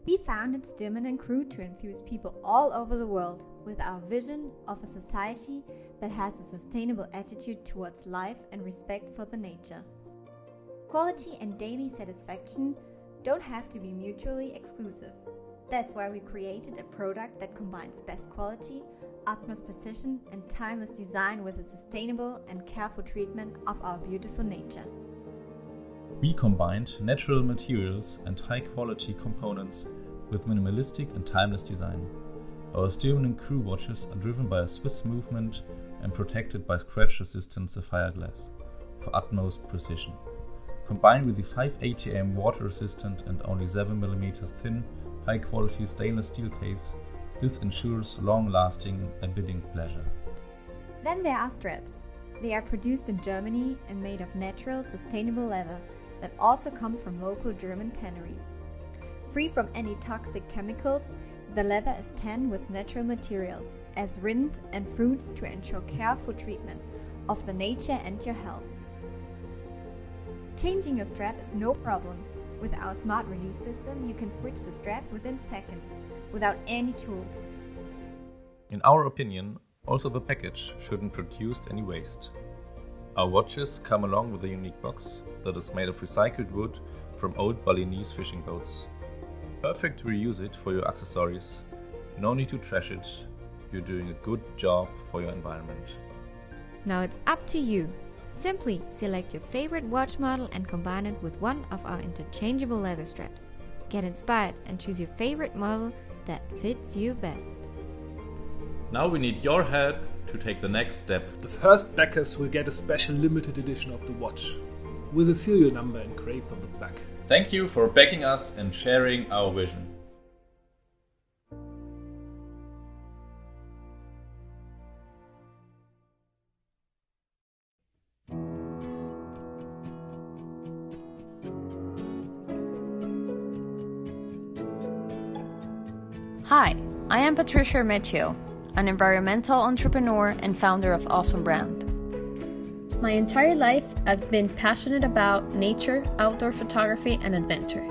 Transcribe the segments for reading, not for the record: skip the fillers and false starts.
We founded Stimmen & Crew to enthuse people all over the world with our vision of a society that has a sustainable attitude towards life and respect for the nature. Quality and daily satisfaction don't have to be mutually exclusive. That's why we created a product that combines best quality, utmost precision, and timeless design with a sustainable and careful treatment of our beautiful nature. We combined natural materials and high-quality components with minimalistic and timeless design. Our Stimmen & Crew watches are driven by a Swiss movement and protected by scratch-resistant sapphire glass for utmost precision. Combined with the 5 ATM water-resistant and only 7mm thin, high-quality stainless steel case, this ensures long-lasting and bidding pleasure. Then there are straps. They are produced in Germany and made of natural, sustainable leather that also comes from local German tanneries. Free from any toxic chemicals, the leather is tanned with natural materials, as rind and fruits to ensure careful treatment of the nature and your health. Changing your strap is no problem. With our smart release system, you can switch the straps within seconds, without any tools. In our opinion, also the package shouldn't produce any waste. Our watches come along with a unique box that is made of recycled wood from old Balinese fishing boats. Perfect to reuse it for your accessories. No need to trash it. You're doing a good job for your environment. Now it's up to you. Simply select your favorite watch model and combine it with one of our interchangeable leather straps. Get inspired and choose your favorite model that fits you best. Now we need your help to take the next step. The first backers will get a special limited edition of the watch, with a serial number engraved on the back. Thank you for backing us and sharing our vision. Hi, I am Patricia Hermeccio, an environmental entrepreneur and founder of Awesome Brand. My entire life, I've been passionate about nature, outdoor photography, and adventure.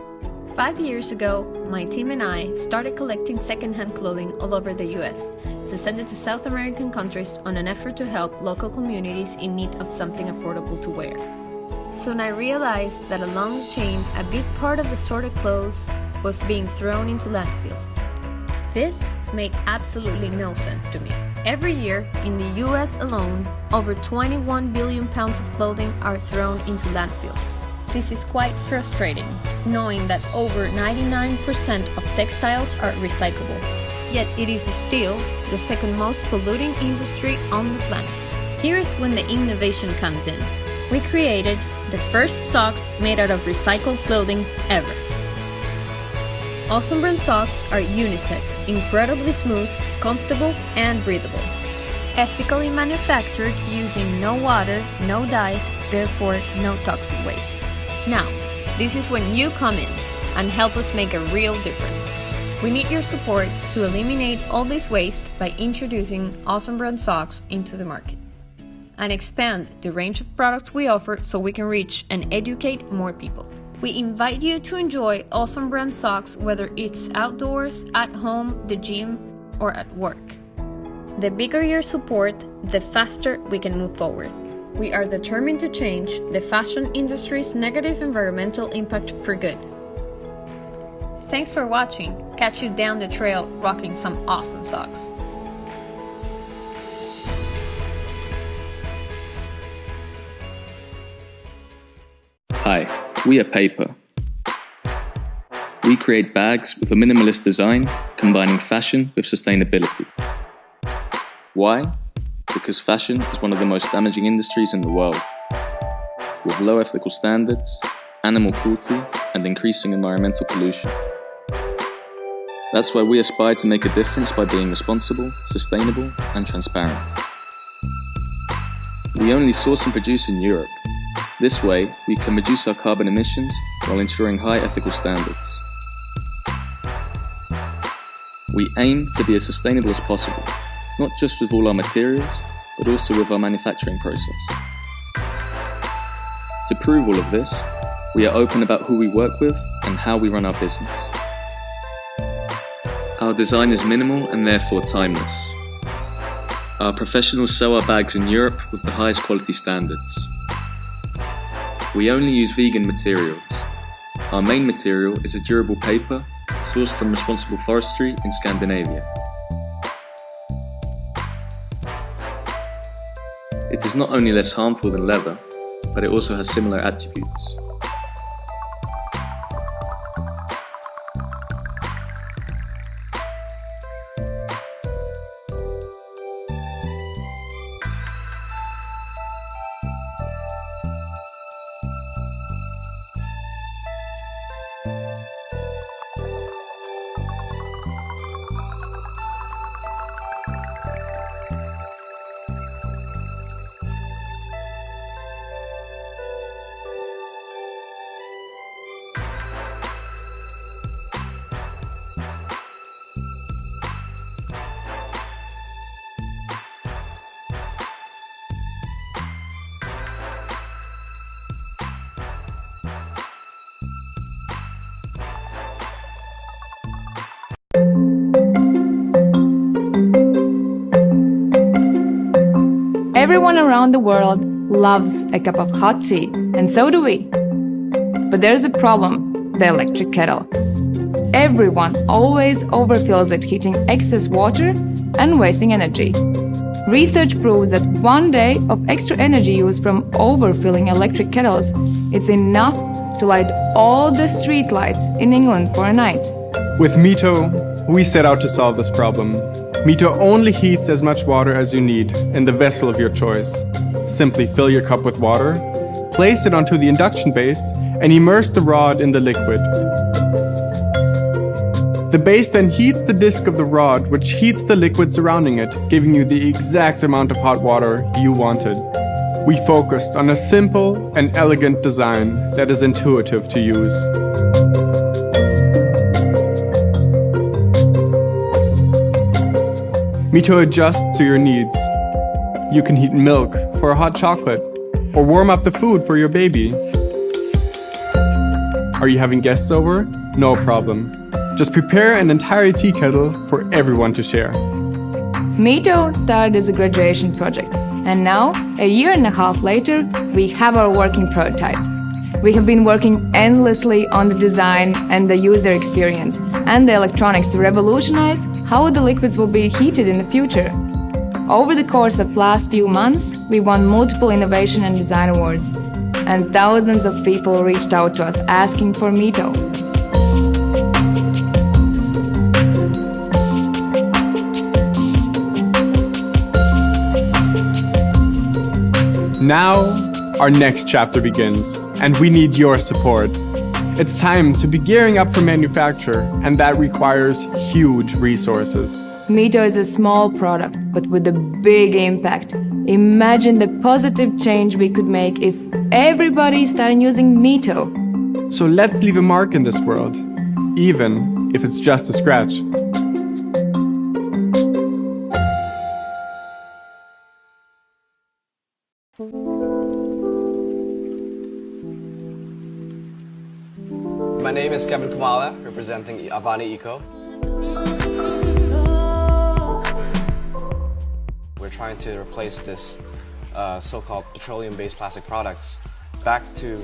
5 years ago, my team and I started collecting secondhand clothing all over the US to send it to South American countries on an effort to help local communities in need of something affordable to wear. Soon I realized that along the chain, a big part of the sorted clothes was being thrown into landfills. This made absolutely no sense to me. Every year, in the US alone, over 21 billion pounds of clothing are thrown into landfills. This is quite frustrating, knowing that over 99% of textiles are recyclable. Yet it is still the second most polluting industry on the planet. Here is when the innovation comes in. We created the first socks made out of recycled clothing ever. Awesome Brand socks are unisex, incredibly smooth, comfortable, and breathable. Ethically manufactured using no water, no dyes, therefore no toxic waste. Now, this is when you come in and help us make a real difference. We need your support to eliminate all this waste by introducing Awesome Brand socks into the market and expand the range of products we offer so we can reach and educate more people. We invite you to enjoy Awesome Brand socks whether it's outdoors, at home, the gym, or at work. The bigger your support, the faster we can move forward. We are determined to change the fashion industry's negative environmental impact for good. Thanks for watching. Catch you down the trail rocking some awesome socks. Hi, we are Paper. We create bags with a minimalist design, combining fashion with sustainability. Why? Because fashion is one of the most damaging industries in the world, with low ethical standards, animal cruelty, and increasing environmental pollution. That's why we aspire to make a difference by being responsible, sustainable, and transparent. We only source and produce in Europe. This way, we can reduce our carbon emissions while ensuring high ethical standards. We aim to be as sustainable as possible, not just with all our materials, but also with our manufacturing process. To prove all of this, we are open about who we work with and how we run our business. Our design is minimal and therefore timeless. Our professionals sew our bags in Europe with the highest quality standards. We only use vegan materials. Our main material is a durable paper sourced from responsible forestry in Scandinavia. It is not only less harmful than leather, but it also has similar attributes. Everyone around the world loves a cup of hot tea, and so do we. But there's a problem: the electric kettle. Everyone always overfills it, heating excess water and wasting energy. Research proves that 1 day of extra energy use from overfilling electric kettles is enough to light all the street lights in England for a night. With Mito, we set out to solve this problem. Mito only heats as much water as you need in the vessel of your choice. Simply fill your cup with water, place it onto the induction base, and immerse the rod in the liquid. The base then heats the disc of the rod, which heats the liquid surrounding it, giving you the exact amount of hot water you wanted. We focused on a simple and elegant design that is intuitive to use. Mito adjusts to your needs. You can heat milk for a hot chocolate, or warm up the food for your baby. Are you having guests over? No problem. Just prepare an entire tea kettle for everyone to share. Mito started as a graduation project, and now, a year and a half later, we have our working prototype. We have been working endlessly on the design and the user experience and the electronics to revolutionize how the liquids will be heated in the future. Over the course of last few months, we won multiple innovation and design awards, and thousands of people reached out to us asking for Mito. Now, our next chapter begins, and we need your support. It's time to be gearing up for manufacture, and that requires huge resources. Mito is a small product, but with a big impact. Imagine the positive change we could make if everybody started using Mito. So let's leave a mark in this world, even if it's just a scratch. My name is Kevin Kamala, representing Avani Eco. We're trying to replace this so-called petroleum-based plastic products back to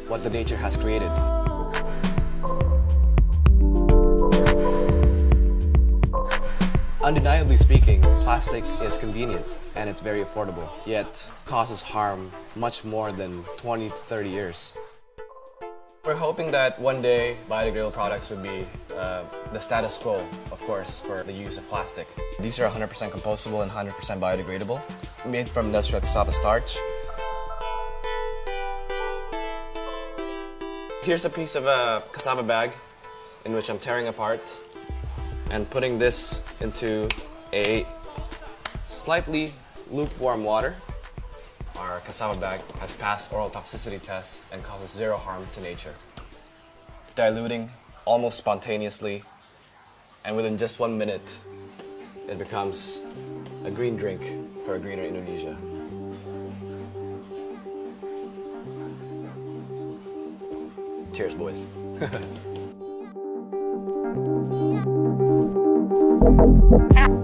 what the nature has created. Undeniably speaking, plastic is convenient and it's very affordable, yet causes harm much more than 20 to 30 years. We're hoping that one day biodegradable products would be the status quo, of course, for the use of plastic. These are 100% compostable and 100% biodegradable, made from industrial cassava starch. Here's a piece of a cassava bag in which I'm tearing apart and putting this into a slightly lukewarm water. Our cassava bag has passed oral toxicity tests and causes zero harm to nature. It's diluting almost spontaneously, and within just 1 minute, it becomes a green drink for a greener Indonesia. Cheers, boys. you.